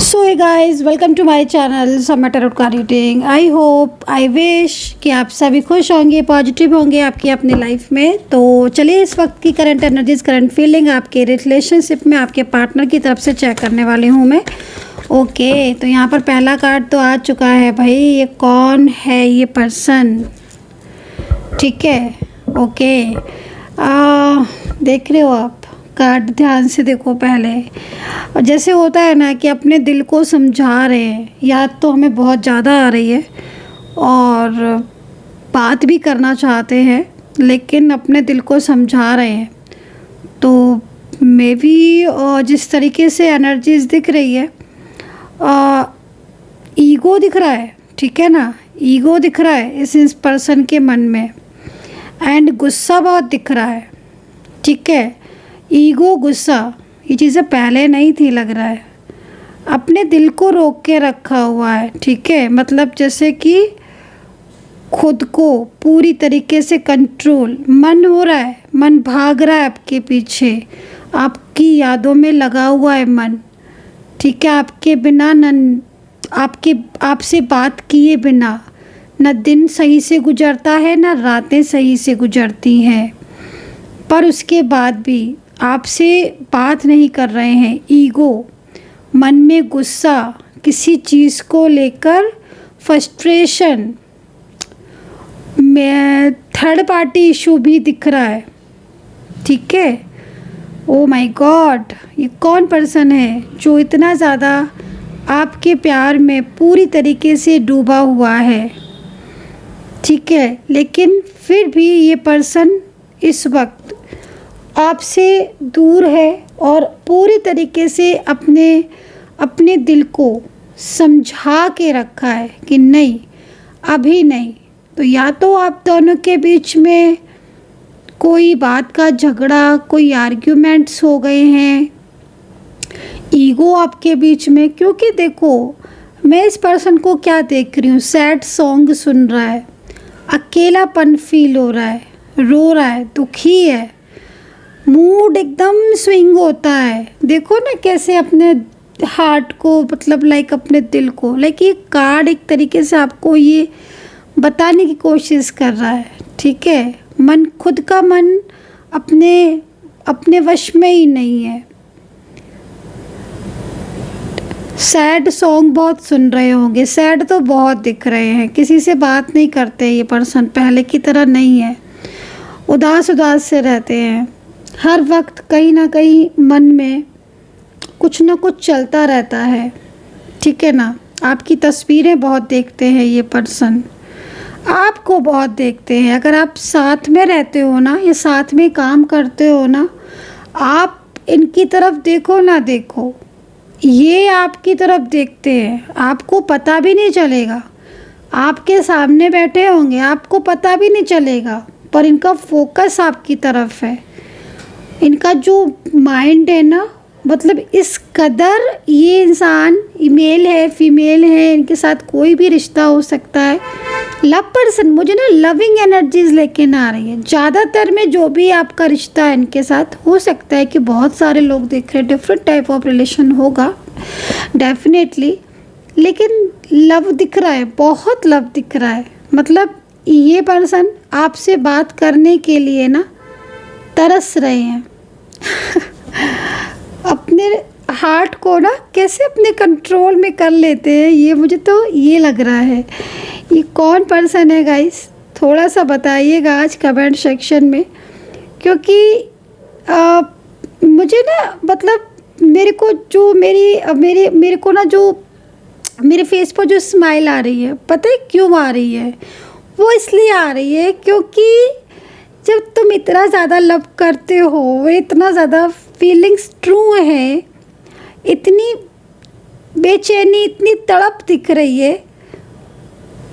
So hey guys, welcome to my channel Samay tarot card reading. I hope, I wish कि आप सभी खुश होंगे, पॉजिटिव होंगे आपकी अपनी लाइफ में। तो चलिए इस वक्त की करंट एनर्जीज, करंट फीलिंग आपके रिलेशनशिप में आपके पार्टनर की तरफ से चेक करने वाली हूँ मैं। ओके, तो यहाँ पर पहला कार्ड तो आ चुका है भाई। ये कौन है ये पर्सन? ठीक है, ओके। देख रहे हो आप कार्ड? ध्यान से देखो पहले। और जैसे होता है ना कि अपने दिल को समझा रहे हैं, याद तो हमें बहुत ज़्यादा आ रही है और बात भी करना चाहते हैं, लेकिन अपने दिल को समझा रहे हैं। तो मे बी जिस तरीके से एनर्जीज दिख रही है, ईगो दिख रहा है, ठीक है ना? ईगो दिख रहा है इस पर्सन के मन में, एंड गुस्सा बहुत दिख रहा है। ठीक है, ईगो, गुस्सा, ये चीज़ें पहले नहीं थी लग रहा है। अपने दिल को रोक के रखा हुआ है, ठीक है? मतलब जैसे कि खुद को पूरी तरीके से कंट्रोल, मन हो रहा है, मन भाग रहा है आपके पीछे, आपकी यादों में लगा हुआ है मन, ठीक है? आपके बिना आपसे बात किए बिना न दिन सही से गुजरता है, न रातें सही से गुजरती हैं, पर उसके बाद भी आपसे बात नहीं कर रहे हैं। ईगो, मन में गुस्सा, किसी चीज़ को लेकर फ्रस्ट्रेशन में, थर्ड पार्टी इशू भी दिख रहा है, ठीक है? ओ माय गॉड, ये कौन पर्सन है जो इतना ज़्यादा आपके प्यार में पूरी तरीके से डूबा हुआ है, ठीक है? लेकिन फिर भी ये पर्सन इस वक्त आपसे दूर है और पूरी तरीके से अपने दिल को समझा के रखा है कि नहीं, अभी नहीं। तो या तो आप दोनों के बीच में कोई बात का झगड़ा, कोई आर्ग्यूमेंट्स हो गए हैं, ईगो आपके बीच में। क्योंकि देखो, मैं इस पर्सन को क्या देख रही हूँ, सैड सॉन्ग सुन रहा है, अकेलापन फील हो रहा है, रो रहा है, दुखी है, मूड एकदम स्विंग होता है। देखो ना कैसे अपने हार्ट को, मतलब लाइक अपने दिल को, लाइक ये कार्ड एक तरीके से आपको ये बताने की कोशिश कर रहा है, ठीक है? मन, खुद का मन अपने वश में ही नहीं है। सैड सॉन्ग बहुत सुन रहे होंगे, सैड तो बहुत दिख रहे हैं, किसी से बात नहीं करते ये पर्सन, पहले की तरह नहीं है, उदास से रहते हैं, हर वक्त कहीं ना कहीं मन में कुछ ना कुछ चलता रहता है, ठीक है ना? आपकी तस्वीरें बहुत देखते हैं ये पर्सन, आपको बहुत देखते हैं। अगर आप साथ में रहते हो ना, या साथ में काम करते हो ना, आप इनकी तरफ देखो ना देखो, ये आपकी तरफ देखते हैं, आपको पता भी नहीं चलेगा। आपके सामने बैठे होंगे, आपको पता भी नहीं चलेगा, पर इनका फोकस आपकी तरफ है। इनका जो माइंड है ना, मतलब इस कदर ये इंसान, मेल है फीमेल है, इनके साथ कोई भी रिश्ता हो सकता है। लव पर्सन, मुझे ना लविंग एनर्जीज लेके ना आ रही है। ज़्यादातर में जो भी आपका रिश्ता है इनके साथ, हो सकता है कि बहुत सारे लोग देख रहे हैं, डिफरेंट टाइप ऑफ रिलेशन होगा डेफिनेटली, लेकिन लव दिख रहा है, बहुत लव दिख रहा है। मतलब ये पर्सन आपसे बात करने के लिए ना तरस रहे हैं अपने हार्ट को ना कैसे अपने कंट्रोल में कर लेते हैं, ये मुझे तो ये लग रहा है। ये कौन पर्सन है गाइस? थोड़ा सा बताइएगा आज कमेंट सेक्शन में, क्योंकि मुझे ना, मतलब मेरे को जो मेरे को ना, जो मेरे फेस पर जो स्माइल आ रही है, पता है क्यों आ रही है? वो इसलिए आ रही है क्योंकि जब तुम इतना ज़्यादा लव करते हो, इतना ज़्यादा फीलिंग्स ट्रू है, इतनी बेचैनी, इतनी तड़प दिख रही है,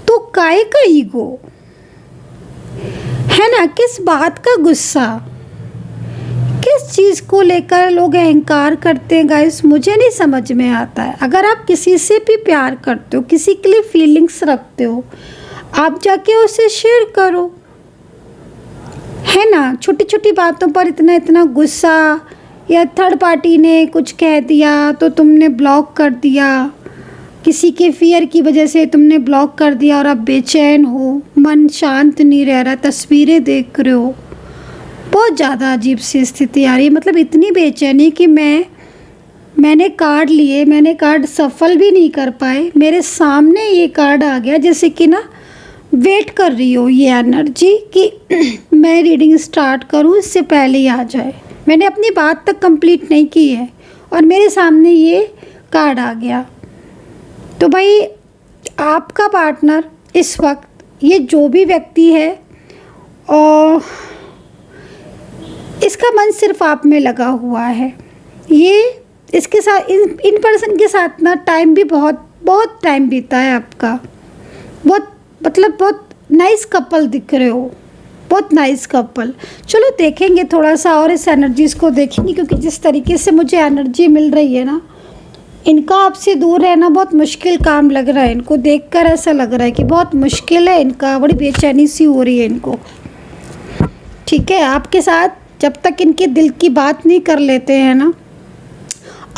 तो काहे का ईगो है ना? किस बात का गुस्सा, किस चीज़ को लेकर लोग अहंकार करते हैं गाइस, मुझे नहीं समझ में आता है। अगर आप किसी से भी प्यार करते हो, किसी के लिए फीलिंग्स रखते हो, आप जाके उसे शेयर करो, है ना? छोटी छोटी बातों पर इतना गुस्सा, या थर्ड पार्टी ने कुछ कह दिया तो तुमने ब्लॉक कर दिया, किसी के फियर की वजह से तुमने ब्लॉक कर दिया और अब बेचैन हो, मन शांत नहीं रह रहा, तस्वीरें देख रहे हो। बहुत ज़्यादा अजीब सी स्थिति आ रही है, मतलब इतनी बेचैनी कि मैंने कार्ड लिए, मैंने कार्ड सफल भी नहीं कर पाए, मेरे सामने ये कार्ड आ गया जैसे कि ना वेट कर रही हो ये एनर्जी कि मैं रीडिंग स्टार्ट करूं इससे पहले ही आ जाए। मैंने अपनी बात तक कंप्लीट नहीं की है और मेरे सामने ये कार्ड आ गया। तो भाई आपका पार्टनर इस वक्त ये जो भी व्यक्ति है और इसका मन सिर्फ आप में लगा हुआ है। ये इसके साथ इन पर्सन के साथ ना टाइम भी बहुत टाइम बीता है आपका। बहुत नाइस कपल दिख रहे हो, बहुत नाइस कपल। चलो देखेंगे थोड़ा सा और इस एनर्जीज़ को देखेंगे, क्योंकि जिस तरीके से मुझे एनर्जी मिल रही है ना, इनका आपसे दूर रहना बहुत मुश्किल काम लग रहा है। इनको देखकर ऐसा लग रहा है कि बहुत मुश्किल है इनका, बड़ी बेचैनी सी हो रही है इनको। ठीक है, आपके साथ जब तक इनके दिल की बात नहीं कर लेते हैं ना।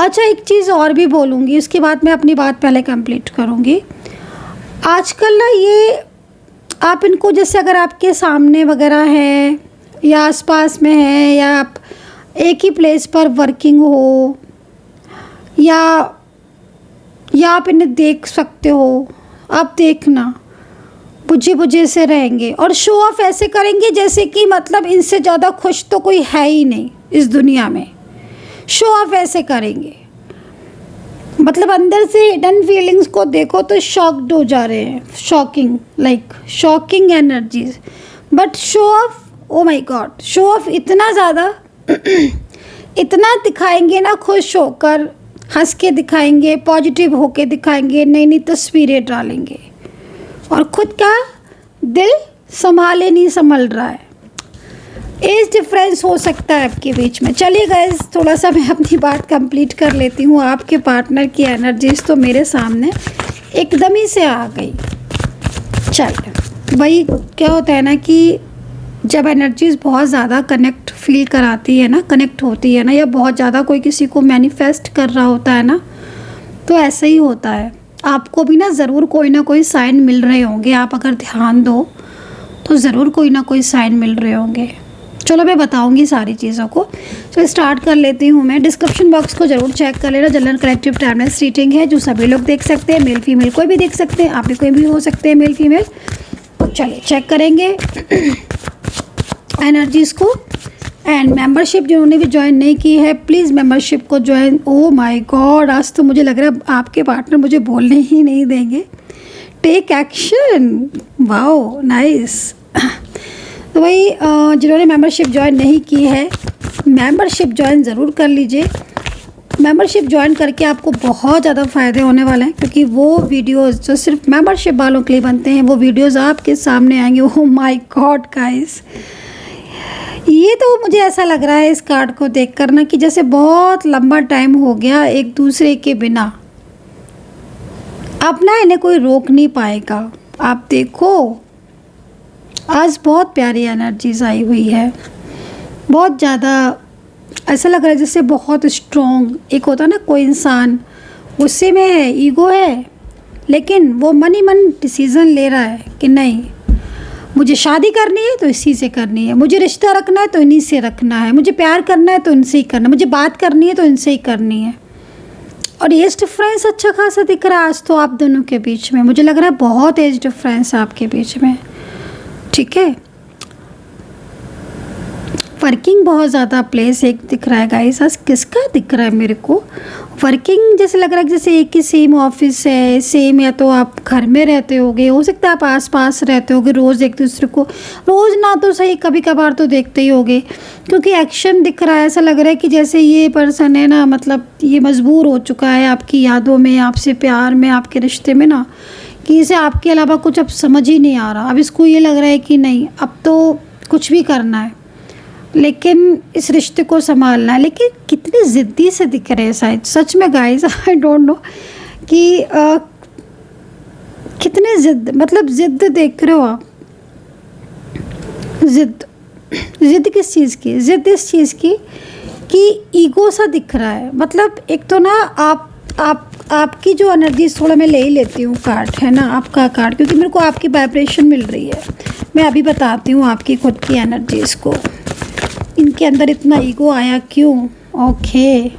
अच्छा, एक चीज़ और भी बोलूँगी, उसके बाद मैं अपनी बात पहले कंप्लीट करूँगी। आजकल ना ये आप इनको जैसे अगर आपके सामने वगैरह है या आसपास में है या आप एक ही प्लेस पर वर्किंग हो या आप इन्हें देख सकते हो, आप देखना बुझे से रहेंगे और शो ऑफ ऐसे करेंगे जैसे कि मतलब इनसे ज़्यादा खुश तो कोई है ही नहीं इस दुनिया में। शो ऑफ ऐसे करेंगे, मतलब अंदर से हिडन फीलिंग्स को देखो तो शॉक्ड हो जा रहे हैं, shocking energies. But show off, oh my God, show off इतना ज़्यादा इतना दिखाएंगे ना, खुश होकर हंस के दिखाएंगे, पॉजिटिव होके दिखाएंगे, नई नई तस्वीरें डालेंगे और खुद का दिल संभाले नहीं संभल रहा है। एज डिफरेंस हो सकता है आपके बीच में। चलिए गाइस, थोड़ा सा मैं अपनी बात कंप्लीट कर लेती हूँ। आपके पार्टनर की एनर्जीज तो मेरे सामने एकदम ही से आ गई। चल भाई, क्या होता है ना कि जब एनर्जीज बहुत ज़्यादा कनेक्ट फील कराती है ना, कनेक्ट होती है ना, या बहुत ज़्यादा कोई किसी को मैनिफेस्ट कर रहा होता है ना, तो ऐसा ही होता है। आपको भी ना ज़रूर कोई ना कोई साइन मिल रहे होंगे। आप अगर ध्यान दो तो ज़रूर कोई ना कोई साइन मिल रहे होंगे। चलो मैं बताऊंगी सारी चीज़ों को। तो स्टार्ट कर लेती हूँ मैं। डिस्क्रिप्शन बॉक्स को ज़रूर चेक कर लेना। जनरल कलेक्टिव टाइमलेस रीडिंग है जो सभी लोग देख सकते हैं, मेल फीमेल कोई भी देख सकते हैं, आप भी कोई भी हो सकते हैं मेल फीमेल। चलिए चेक करेंगे एनर्जीज़ को। एंड मेंबरशिप जिन्होंने भी ज्वाइन नहीं की है, प्लीज़ मेंबरशिप को ज्वाइन। ओ माय गॉड, आज तो मुझे लग रहा है आपके पार्टनर मुझे बोलने ही नहीं देंगे। Take action, wow nice. तो भाई जिन्होंने मेंबरशिप ज्वाइन नहीं की है, मेंबरशिप ज्वाइन ज़रूर कर लीजिए। मेंबरशिप ज्वाइन करके आपको बहुत ज़्यादा फ़ायदे होने वाले हैं, क्योंकि वो वीडियोस जो सिर्फ मेंबरशिप वालों के लिए बनते हैं, वो वीडियोस आपके सामने आएंगे। ओह माय गॉड गाइस, ये तो मुझे ऐसा लग रहा है इस कार्ड को देख कर ना कि जैसे बहुत लंबा टाइम हो गया एक दूसरे के बिना। अब ना इन्हें कोई रोक नहीं पाएगा। आप देखो, आज बहुत प्यारी एनर्जीज आई हुई है, बहुत ज़्यादा ऐसा लग रहा है जैसे बहुत स्ट्रॉन्ग। एक होता है ना कोई इंसान गुस्से में है, ईगो है, लेकिन वो मन ही मन डिसीज़न ले रहा है कि नहीं, मुझे शादी करनी है तो इसी से करनी है, मुझे रिश्ता रखना है तो इन्हीं से रखना है, मुझे प्यार करना है तो इनसे ही करना है, मुझे बात करनी है तो इनसे ही करनी है। और एज डिफरेंस अच्छा खासा दिख रहा है आज तो आप दोनों के बीच में। मुझे लग रहा है बहुत एज डिफरेंस है आपके बीच में। ठीक है, वर्किंग बहुत ज़्यादा प्लेस एक दिख रहा है गाइस। आज किसका दिख रहा है मेरे को? वर्किंग जैसे लग रहा है जैसे एक ही सेम ऑफिस है, सेम, या तो आप घर में रहते होगे, हो सकता है आप आस पास रहते होगे, रोज़ एक दूसरे को, रोज़ ना तो सही कभी कभार तो देखते ही होगे, क्योंकि एक्शन दिख रहा है। ऐसा लग रहा है कि जैसे ये पर्सन है ना, मतलब ये मजबूर हो चुका है आपकी यादों में, आपसे प्यार में, आपके रिश्ते में ना, कि इसे आपके अलावा कुछ अब समझ ही नहीं आ रहा। अब इसको ये लग रहा है कि नहीं, अब तो कुछ भी करना है, लेकिन इस रिश्ते को संभालना है। लेकिन कितनी ज़िद्दी से दिख रहे हैं शायद, सच में गाइस, आई डोंट नो कि कितने ज़िद्द देख रहे हो आप। ज़िद्द किस चीज़ की? ज़िद्द इस चीज़ की कि ईगो सा दिख रहा है। मतलब एक तो ना आपकी जो एनर्जी थोड़ा मैं ले ही लेती हूँ कार्ड, है ना, आपका कार्ड, क्योंकि मेरे को आपकी वाइब्रेशन मिल रही है। मैं अभी बताती हूँ आपकी खुद की एनर्जीज़ को, इनके अंदर इतना ईगो आया क्यों। ओके,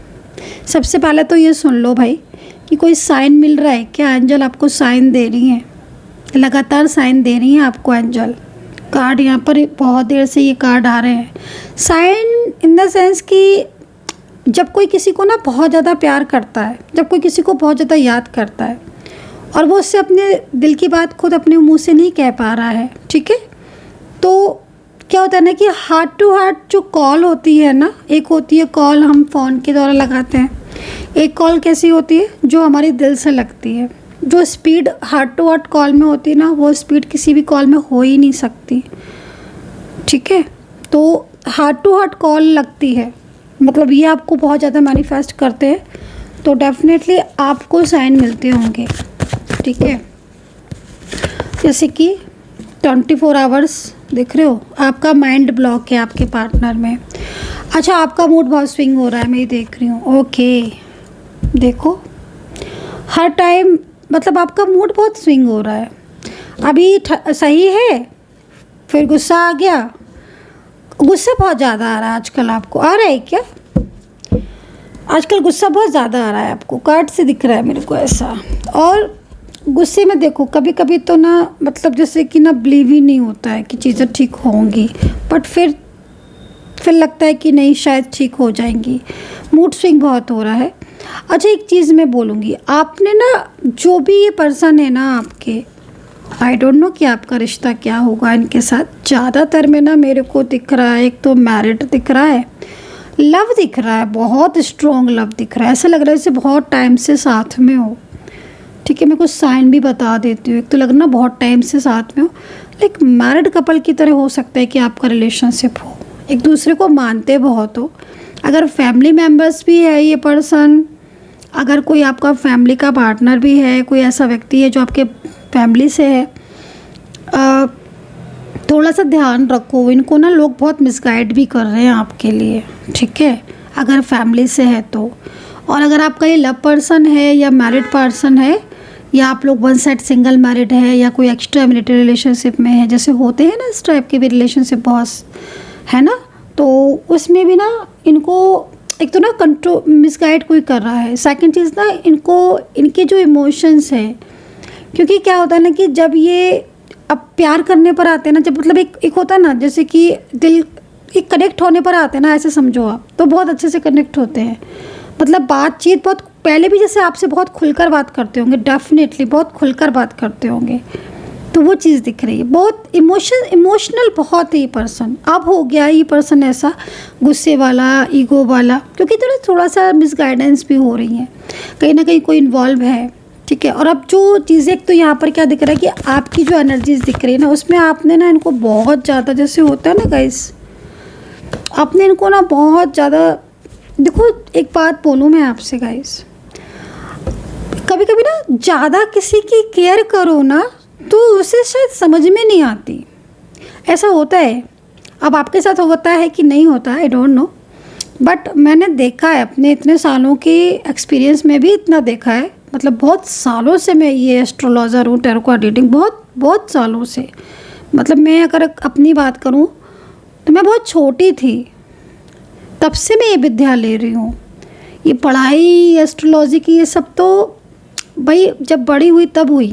सबसे पहले तो ये सुन लो भाई कि कोई साइन मिल रहा है क्या? एंजल आपको साइन दे रही हैं, लगातार साइन दे रही हैं आपको एंजल। कार्ड यहाँ पर बहुत देर से ये कार्ड आ रहे हैं। साइन इन द सेंस कि जब कोई किसी को ना बहुत ज़्यादा प्यार करता है, जब कोई किसी को बहुत ज़्यादा याद करता है और वो उससे अपने दिल की बात खुद अपने मुंह से नहीं कह पा रहा है, ठीक है, तो क्या होता है ना कि हार्ट टू हार्ट जो कॉल होती है ना, एक होती है कॉल हम फ़ोन के द्वारा लगाते हैं, एक कॉल कैसी होती है जो हमारे दिल से लगती है। जो speed heart to heart call में होती है ना, वो स्पीड किसी भी कॉल में हो ही नहीं सकती, ठीक है। तो हार्ट टू हार्ट कॉल लगती है, मतलब ये आपको बहुत ज़्यादा मैनिफेस्ट करते हैं, तो डेफिनेटली आपको साइन मिलते होंगे, ठीक है। जैसे कि 24 आवर्स देख रहे हो, आपका माइंड ब्लॉक है आपके पार्टनर में। अच्छा, आपका मूड बहुत स्विंग हो रहा है, मैं ये देख रही हूँ। ओके, देखो हर टाइम मतलब आपका मूड बहुत स्विंग हो रहा है। अभी सही है, फिर गुस्सा आ गया, गुस्सा बहुत ज़्यादा आ रहा है आजकल। आपको आ रहा है क्या आजकल गुस्सा? बहुत ज़्यादा आ रहा है आपको, कार्ड से दिख रहा है मेरे को ऐसा। और गुस्से में देखो कभी कभी तो ना मतलब जैसे कि ना बिलीव ही नहीं होता है कि चीज़ें ठीक होंगी, बट फिर लगता है कि नहीं शायद ठीक हो जाएंगी। मूड स्विंग बहुत हो रहा है। अच्छा, एक चीज़ मैं बोलूँगी, आपने ना जो भी ये पर्सन है ना आपके, आई डोंट नो कि आपका रिश्ता क्या होगा इनके साथ। ज़्यादातर में ना मेरे को दिख रहा है, एक तो मैरिड दिख रहा है, लव दिख रहा है, बहुत स्ट्रॉन्ग लव दिख रहा है। ऐसा लग रहा है जैसे बहुत टाइम से साथ में हो, ठीक है। मैं कुछ साइन भी बता देती हूँ। एक तो लग रहा ना बहुत टाइम से साथ में हो, लाइक मैरिड कपल की तरह हो सकता है कि आपका रिलेशनशिप हो, एक दूसरे को मानते बहुत हो। अगर फैमिली मेम्बर्स भी है ये पर्सन, अगर कोई आपका फैमिली का पार्टनर भी है, कोई ऐसा व्यक्ति है जो आपके फैमिली से है, थोड़ा सा ध्यान रखो। इनको ना लोग बहुत मिसगाइड भी कर रहे हैं आपके लिए, ठीक है, अगर फैमिली से है तो। और अगर आपका ये लव पर्सन है या मैरिड पर्सन है, या आप लोग वन साइड सिंगल मैरिड है, या कोई एक्स्ट्रा मैरिटल रिलेशनशिप में है, जैसे होते हैं ना इस टाइप के भी रिलेशनशिप बहुत, है ना, तो उसमें भी ना इनको एक तो ना कंट्रोल मिसगाइड कोई कर रहा है। सेकंड चीज़ ना इनको इनके जो इमोशंस है, क्योंकि क्या होता है ना कि जब ये अब प्यार करने पर आते हैं ना, जब मतलब एक होता है ना जैसे कि दिल एक कनेक्ट होने पर आते हैं ना, ऐसे समझो आप, तो बहुत अच्छे से कनेक्ट होते हैं। मतलब बातचीत बहुत पहले भी जैसे आपसे बहुत खुलकर बात करते होंगे, डेफिनेटली बहुत खुलकर बात करते होंगे, तो वो चीज़ दिख रही है। बहुत इमोशनल बहुत है ये पर्सन। अब हो गया ये पर्सन ऐसा गुस्से वाला, ईगो वाला, क्योंकि थोड़ा सा मिसगाइडेंस भी हो रही है, कहीं ना कहीं कोई इन्वॉल्व है, ठीक है। और अब जो चीज़ें, एक तो यहाँ पर क्या दिख रहा है कि आपकी जो एनर्जीज दिख रही है ना, उसमें आपने ना इनको बहुत ज़्यादा, जैसे होता है ना गाइस, आपने इनको ना बहुत ज़्यादा, देखो एक बात बोलूँ मैं आपसे गाइस, कभी कभी ना ज़्यादा किसी की केयर करो ना तो उसे शायद समझ में नहीं आती, ऐसा होता है। अब आपके साथ होता है कि नहीं होता, आई डोंट नो, बट मैंने देखा है अपने इतने सालों के एक्सपीरियंस में भी इतना देखा है। मतलब बहुत सालों से मैं ये एस्ट्रोलॉजर हूँ, टैरो कार्ड रीडिंग बहुत सालों से। मतलब मैं अगर अपनी बात करूँ तो मैं बहुत छोटी थी, तब से मैं ये विद्या ले रही हूँ। ये पढ़ाई एस्ट्रोलॉजी की ये सब तो भाई जब बड़ी हुई तब हुई,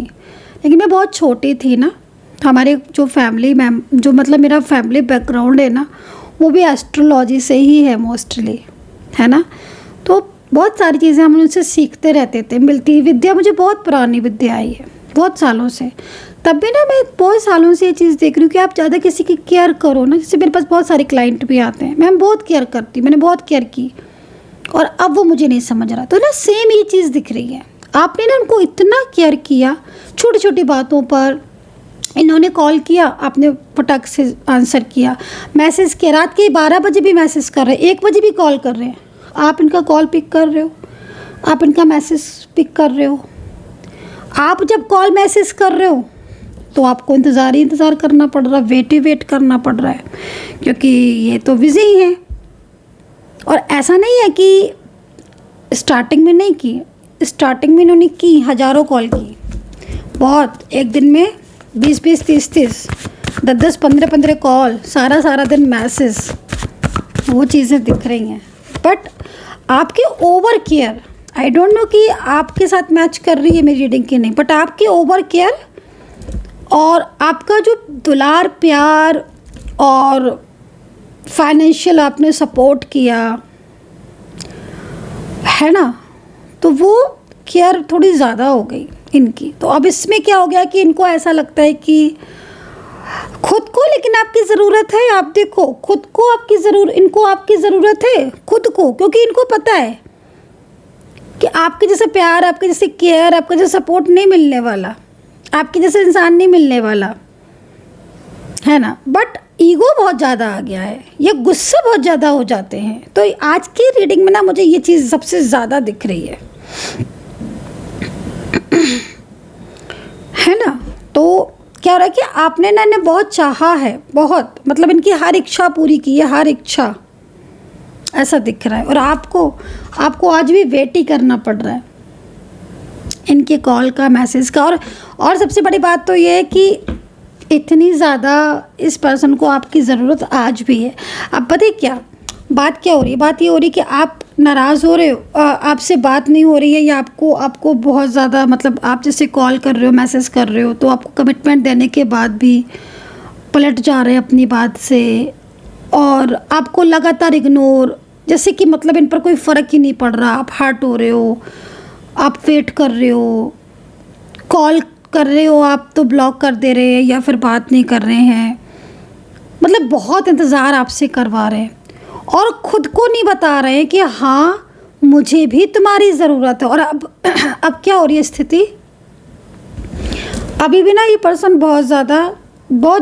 लेकिन मैं बहुत छोटी थी ना। हमारे जो फैमिली मैम, जो मतलब मेरा फैमिली बैकग्राउंड है ना, वो भी एस्ट्रोलॉजी से ही है मोस्टली, है ना। तो बहुत सारी चीज़ें हम उनसे सीखते रहते थे, मिलती विद्या मुझे बहुत पुरानी विद्या आई है, बहुत सालों से। तब भी ना मैं बहुत सालों से ये चीज़ देख रही हूँ कि आप ज़्यादा किसी की केयर करो ना। जैसे मेरे पास बहुत सारे क्लाइंट भी आते हैं, मैं बहुत केयर करती हूँ, मैंने बहुत केयर की, और अब वो मुझे नहीं समझ रहा। तो ना सेम ये चीज़ दिख रही है, आपने ना उनको इतना केयर किया छोटी छोटी बातों पर। इन्होंने कॉल किया, आपने फटाक से आंसर किया, मैसेज किया, रात के 12 बजे भी मैसेज कर रहे हैं, 1 बजे भी कॉल कर रहे हैं, आप इनका कॉल पिक कर रहे हो, आप इनका मैसेज पिक कर रहे हो। आप जब कॉल मैसेज कर रहे हो तो आपको इंतज़ार करना पड़ रहा है, वेट करना पड़ रहा है, क्योंकि ये तो बिज़ी ही है, और ऐसा नहीं है कि स्टार्टिंग में नहीं की, स्टार्टिंग में इन्होंने की, हज़ारों कॉल की, बहुत, एक दिन में 20-20, 30-30, 10-10, 15-15 कॉल, सारा दिन मैसेज, वो चीज़ें दिख रही हैं। बट आपके over care, I don't know कि आपके साथ मैच कर रही है मेरी रीडिंग की नहीं, बट आपकी ओवर केयर और आपका जो दुलार प्यार और फाइनेंशियल आपने सपोर्ट किया है ना, तो वो केयर थोड़ी ज़्यादा हो गई इनकी। तो अब इसमें क्या हो गया कि इनको ऐसा लगता है कि खुद को लेकिन आपकी ज़रूरत है। आप देखो, खुद को आपकी इनको आपकी ज़रूरत है खुद को, क्योंकि इनको पता है कि आपके जैसे प्यार, आपके जैसे केयर, आपका जैसे सपोर्ट नहीं मिलने वाला, आपके जैसे इंसान नहीं मिलने वाला है ना। बट ईगो बहुत ज़्यादा आ गया है, ये गुस्सा बहुत ज़्यादा हो जाते हैं। तो आज की रीडिंग में ना मुझे ये चीज़ सबसे ज़्यादा दिख रही है ना। तो क्या हो रहा है कि आपने ना इन्हें बहुत चाहा है, बहुत, मतलब इनकी हर इच्छा पूरी की है, हर इच्छा, ऐसा दिख रहा है। और आपको आज भी वेट ही करना पड़ रहा है इनके कॉल का, मैसेज का। और सबसे बड़ी बात तो ये है कि इतनी ज़्यादा इस पर्सन को आपकी ज़रूरत आज भी है। अब पता है क्या बात क्या हो रही है, बात ये हो रही है कि आप नाराज़ हो रहे हो, आपसे बात नहीं हो रही है, या आपको बहुत ज़्यादा, मतलब आप जैसे कॉल कर रहे हो, मैसेज कर रहे हो, तो आपको कमिटमेंट देने के बाद भी पलट जा रहे हैं अपनी बात से, और आपको लगातार इग्नोर, जैसे कि मतलब इन पर कोई फ़र्क ही नहीं पड़ रहा। आप हर्ट हो रहे हो, आप वेट कर रहे हो, कॉल कर रहे हो आप तो ब्लॉक कर दे रहे हैं या फिर बात नहीं कर रहे हैं, मतलब बहुत इंतज़ार आपसे करवा रहे हैं और ख़ुद को नहीं बता रहे हैं कि हाँ मुझे भी तुम्हारी ज़रूरत है। और अब क्या हो रही है स्थिति, अभी भी ना ये पर्सन बहुत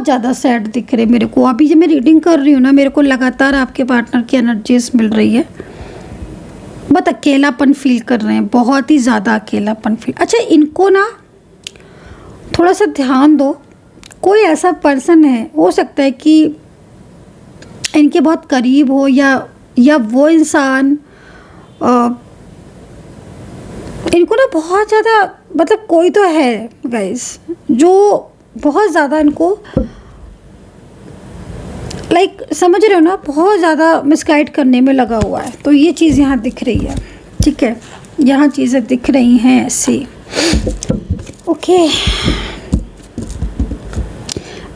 ज़्यादा सैड दिख रहे मेरे को। अभी जब मैं रीडिंग कर रही हूँ ना, मेरे को लगातार आपके पार्टनर की एनर्जीज मिल रही है, बहुत अकेलापन फील कर रहे हैं, बहुत ही ज़्यादा अकेलापन फील। अच्छा, इनको ना थोड़ा सा ध्यान दो, कोई ऐसा पर्सन है, हो सकता है कि इनके बहुत करीब हो, या वो इंसान इनको ना बहुत ज़्यादा, मतलब कोई तो है गाइस जो बहुत ज़्यादा इनको लाइक समझ रहे हो ना, बहुत ज़्यादा मिसगाइड करने में लगा हुआ है। तो ये चीज़ यहाँ दिख रही है, ठीक है, यहाँ चीज़ें दिख रही हैं ऐसी। ओके,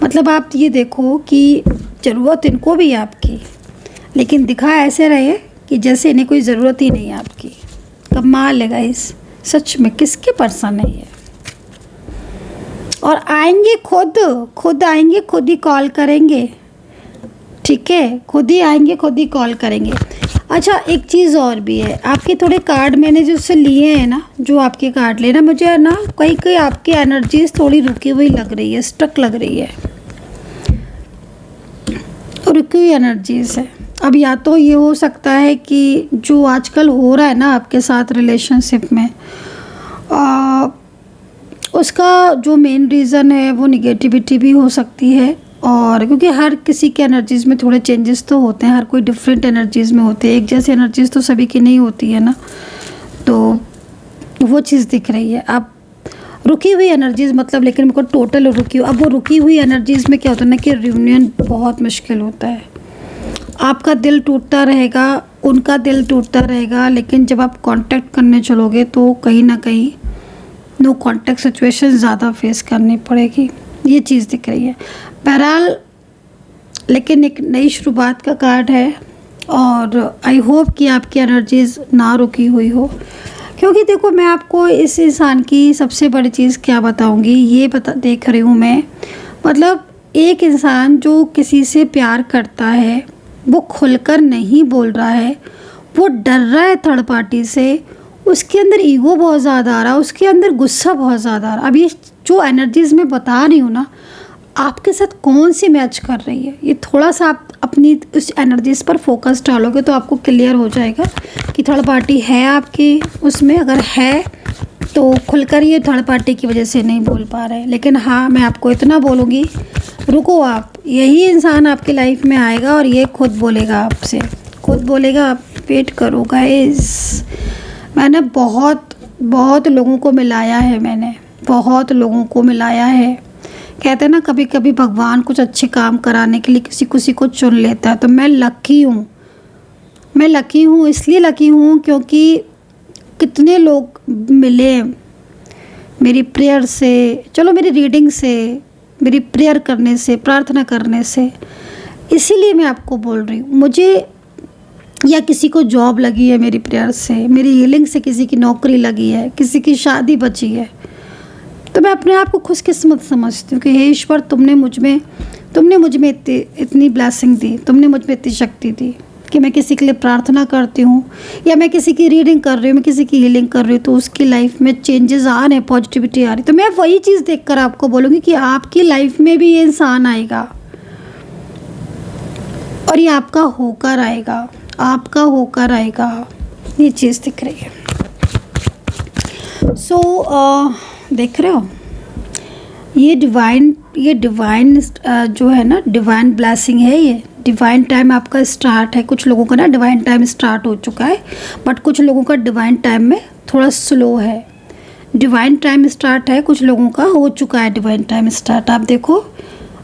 मतलब आप ये देखो कि ज़रूरत इनको भी है आपकी, लेकिन दिखा ऐसे रहे कि जैसे इन्हें कोई ज़रूरत ही नहीं है आपकी। कमाल है गाइस, सच में किसके पर्सन है ये। और आएंगे खुद आएंगे, खुद ही कॉल करेंगे, ठीक है, खुद ही आएंगे, खुद ही कॉल करेंगे। अच्छा, एक चीज़ और भी है, आपके थोड़े कार्ड मैंने जो उससे लिए हैं ना, जो आपके कार्ड लेना, मुझे ना कहीं आपकी एनर्जीज थोड़ी रुकी हुई लग रही है, स्टक लग रही है, रुकी हुई एनर्जीज है। अब या तो ये हो सकता है कि जो आजकल हो रहा है ना आपके साथ रिलेशनशिप में, उसका जो मेन रीज़न है वो निगेटिविटी भी हो सकती है। और क्योंकि हर किसी के एनर्जीज़ में थोड़े चेंजेस तो होते हैं, हर कोई डिफरेंट एनर्जीज़ में होते हैं, एक जैसी एनर्जीज़ तो सभी की नहीं होती है ना, तो वो चीज़ दिख रही है। अब रुकी हुई एनर्जीज़ मतलब, लेकिन मेरे को टोटल रुकी, अब वो रुकी हुई एनर्जीज़ में क्या होता है ना कि रियूनियन बहुत मुश्किल होता है। आपका दिल टूटता रहेगा, उनका दिल टूटता रहेगा, लेकिन जब आप कांटेक्ट करने चलोगे तो कहीं ना कहीं नो कांटेक्ट सिचुएशन ज़्यादा फेस करनी पड़ेगी, ये चीज़ दिख रही है। बहरहाल, लेकिन एक नई शुरुआत का कार्ड है और आई होप कि आपकी एनर्जीज़ ना रुकी हुई हो, क्योंकि देखो मैं आपको इस इंसान की सबसे बड़ी चीज़ क्या बताऊंगी, ये देख रही हूँ मैं, मतलब एक इंसान जो किसी से प्यार करता है वो खुलकर नहीं बोल रहा है, वो डर रहा है थर्ड पार्टी से, उसके अंदर ईगो बहुत ज़्यादा आ रहा है, उसके अंदर गुस्सा बहुत ज़्यादा आ रहा है। अब ये जो एनर्जीज़ मैं बता रही हूँ ना, आपके साथ कौन सी मैच कर रही है, ये थोड़ा सा आप अपनी उस एनर्जीज़ पर फोकस डालोगे तो आपको क्लियर हो जाएगा कि थर्ड पार्टी है आपके उसमें। अगर है तो खुलकर ये थर्ड पार्टी की वजह से नहीं बोल पा रहे, लेकिन हाँ मैं आपको इतना बोलूँगी, रुको आप, यही इंसान आपकी लाइफ में आएगा और ये खुद बोलेगा आपसे, खुद बोलेगा। आप वेट करो गाइस। मैंने बहुत लोगों को मिलाया है, मैंने बहुत लोगों को मिलाया है। कहते हैं ना कभी कभी भगवान कुछ अच्छे काम कराने के लिए किसी को चुन लेता है। तो मैं लकी हूँ, मैं लकी हूँ, इसलिए लकी हूँ क्योंकि कितने लोग मिले मेरी प्रेयर से, चलो मेरी रीडिंग से, मेरी प्रेयर करने से, प्रार्थना करने से। इसीलिए मैं आपको बोल रही हूँ, मुझे या किसी को जॉब लगी है मेरी प्रेयर से, मेरी हीलिंग से किसी की नौकरी लगी है, किसी की शादी बची है, तो मैं अपने आप को खुशकिस्मत समझती हूँ कि हे ईश्वर, तुमने मुझ में इतनी ब्लेसिंग दी, तुमने मुझ में इतनी शक्ति दी कि मैं किसी के लिए प्रार्थना करती हूँ या मैं किसी की रीडिंग कर रही हूँ, मैं किसी की हीलिंग कर रही हूँ, तो उसकी लाइफ में चेंजेस आ रहे हैं, पॉजिटिविटी आ रही। तो मैं वही चीज़ देखकर आपको बोलूँगी कि आपकी लाइफ में भी ये इंसान आएगा और ये आपका होकर आएगा, आपका होकर आएगा। ये चीज़ दिख रही है। देख रहे हो, ये डिवाइन जो है ना, डिवाइन ब्लेसिंग है। ये डिवाइन टाइम आपका स्टार्ट है। कुछ लोगों का ना डिवाइन टाइम स्टार्ट हो चुका है, बट कुछ लोगों का डिवाइन टाइम में थोड़ा स्लो है। डिवाइन टाइम स्टार्ट है, कुछ लोगों का हो चुका है डिवाइन टाइम स्टार्ट। आप देखो,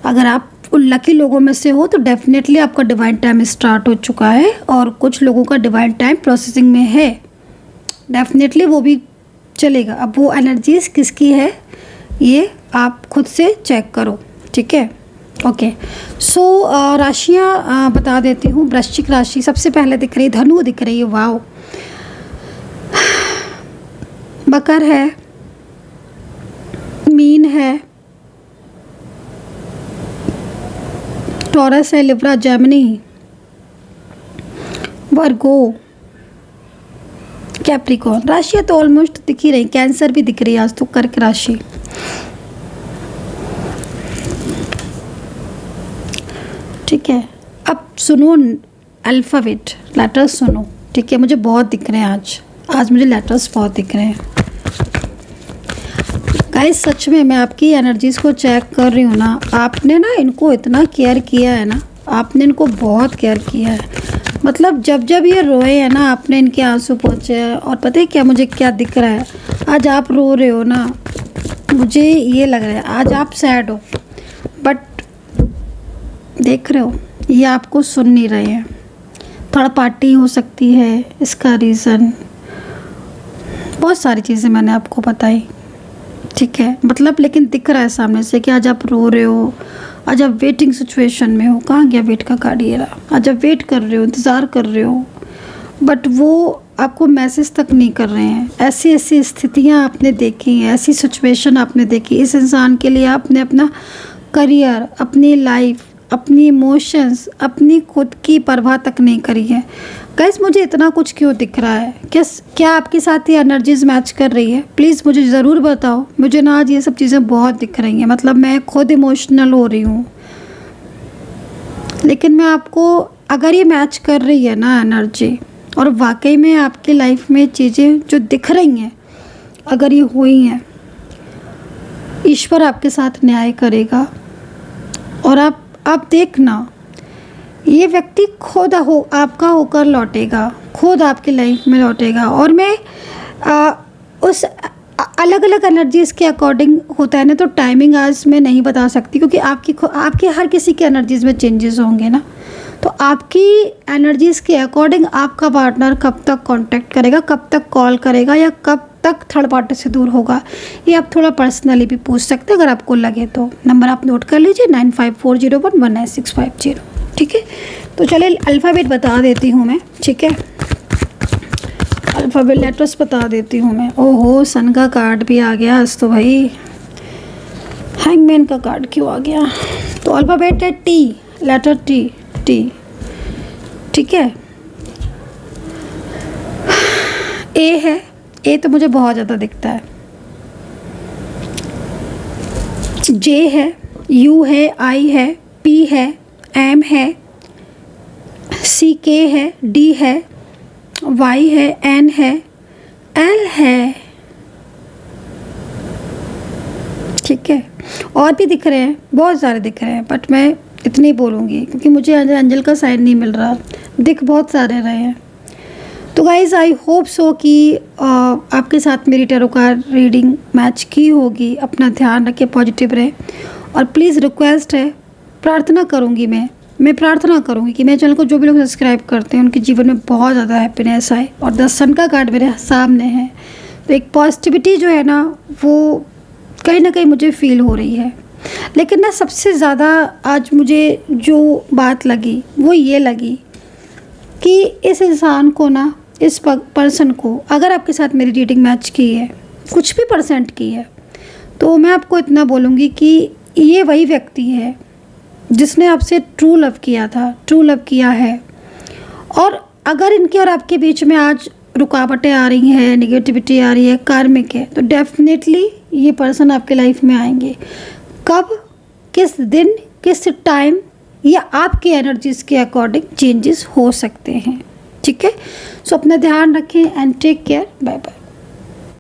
अगर आप उन लकी लोगों में से हो तो डेफिनेटली आपका डिवाइन टाइम स्टार्ट हो चुका है, और कुछ लोगों का डिवाइन टाइम प्रोसेसिंग में है, डेफिनेटली वो भी चलेगा। अब वो एनर्जीज किसकी है ये आप खुद से चेक करो, ठीक है। ओके, राशियाँ बता देती हूँ। वृश्चिक राशि सबसे पहले दिख रही है, धनु दिख रही है, वाव। मकर है, मीन है, टॉरस है, लिब्रा, जेमिनी, वर्गो, कैप्रिकॉर्न। राशियाँ तो ऑलमोस्ट दिख ही रही, कैंसर भी दिख रही है आज तो, कर्क राशि। ठीक है, अब सुनो अल्फ़ाबेट, लेटर्स सुनो, ठीक है। मुझे बहुत दिख रहे हैं आज मुझे लेटर्स बहुत दिख रहे हैं गाइस। सच में मैं आपकी एनर्जीज़ को चेक कर रही हूँ ना, आपने ना इनको इतना केयर किया है ना, आपने इनको बहुत केयर किया है। मतलब जब ये रोए हैं ना, आपने इनके आंसू पोंछे हैं। और पता है क्या मुझे क्या दिख रहा है, आज आप रो रहे हो ना, मुझे ये लग रहा है आज आप सैड हो, बट देख रहे हो ये आपको सुन नहीं रहे हैं। थर्ड पार्टी हो सकती है इसका रीज़न, बहुत सारी चीज़ें मैंने आपको बताई, ठीक है। मतलब लेकिन दिख रहा है सामने से कि आज आप रो रहे हो, आज आप वेटिंग सिचुएशन में हो। कहाँ गया वेट का कार्ड, ये रहा। आज आप वेट कर रहे हो, इंतज़ार कर रहे हो, बट वो आपको मैसेज तक नहीं कर रहे हैं। ऐसी स्थितियाँ आपने देखी हैं, ऐसी सिचुएशन आपने देखी। इस इंसान के लिए आपने अपना करियर, अपनी लाइफ, अपनी इमोशंस, अपनी खुद की परवाह तक नहीं करी है। गाइस मुझे इतना कुछ क्यों दिख रहा है? क्या आपके साथ ये एनर्जीज मैच कर रही है? प्लीज़ मुझे ज़रूर बताओ। मुझे ना आज ये सब चीज़ें बहुत दिख रही हैं, मतलब मैं खुद इमोशनल हो रही हूँ। लेकिन मैं आपको, अगर ये मैच कर रही है ना एनर्जी, और वाकई में आपकी लाइफ में चीज़ें जो दिख रही हैं अगर ये हुई हैं, ईश्वर आपके साथ न्याय करेगा। और आप देखना, ये व्यक्ति खुद आपका होकर लौटेगा, खुद आपकी लाइफ में लौटेगा। और मैं उस अलग अलग एनर्जीज़ के अकॉर्डिंग होता है ना, तो टाइमिंग आज मैं नहीं बता सकती, क्योंकि आपके हर किसी के एनर्जीज़ में चेंजेस होंगे ना। तो आपकी एनर्जीज़ के अकॉर्डिंग आपका पार्टनर कब तक कांटेक्ट करेगा, कब तक कॉल करेगा, या कब तक थर्ड पार्टी से दूर होगा, ये आप थोड़ा पर्सनली भी पूछ सकते हैं अगर आपको लगे तो। नंबर आप नोट कर लीजिए 9540119650, ठीक है। तो चलिए अल्फ़ाबेट बता देती हूँ मैं, ठीक है। अल्फ़ाबेट लेटर्स बता देती हूँ मैं। ओहो, सन का कार्ड भी आ गया आज तो भाई, हैंगमैन का कार्ड क्यों आ गया? तो अल्फ़ाबेट है टी, लेटर टी, ठीक है। ए है, ए तो मुझे बहुत ज़्यादा दिखता है। जे है, यू है, आई है, पी है, एम है, सी के है, डी है, वाई है, एन है, एल है, ठीक है। और भी दिख रहे हैं, बहुत सारे दिख रहे हैं, बट मैं इतनी ही बोलूँगी, क्योंकि मुझे एंजल का साइन नहीं मिल रहा, दिख बहुत सारे रहे हैं। तो गाइज़ आई होप सो कि आपके साथ मेरी टैरो कार्ड रीडिंग मैच की होगी। अपना ध्यान रखें, पॉजिटिव रहे, और प्लीज़ रिक्वेस्ट है, प्रार्थना करूँगी मैं प्रार्थना करूँगी कि मेरे चैनल को जो भी लोग सब्सक्राइब करते हैं उनके जीवन में बहुत ज़्यादा हैप्पीनेस आए। और 10 सन का कार्ड मेरे सामने है, तो एक पॉजिटिविटी जो है ना वो कहीं ना कहीं मुझे फील हो रही है। लेकिन ना सबसे ज़्यादा आज मुझे जो बात लगी वो ये लगी कि इस इंसान को ना, इस पर्सन को, अगर आपके साथ मेरी रीडिंग मैच की है, कुछ भी परसेंट की है, तो मैं आपको इतना बोलूँगी कि ये वही व्यक्ति है जिसने आपसे ट्रू लव किया था, ट्रू लव किया है। और अगर इनके और आपके बीच में आज रुकावटें आ रही हैं, नेगेटिविटी आ रही है, कार्मिक है, तो डेफिनेटली ये पर्सन आपके लाइफ में आएंगे। कब, किस दिन, किस टाइम, या आपकी एनर्जीज़ के अकॉर्डिंग चेंजेस हो सकते हैं। ठीक है, सो अपना ध्यान रखें and take care. Bye bye.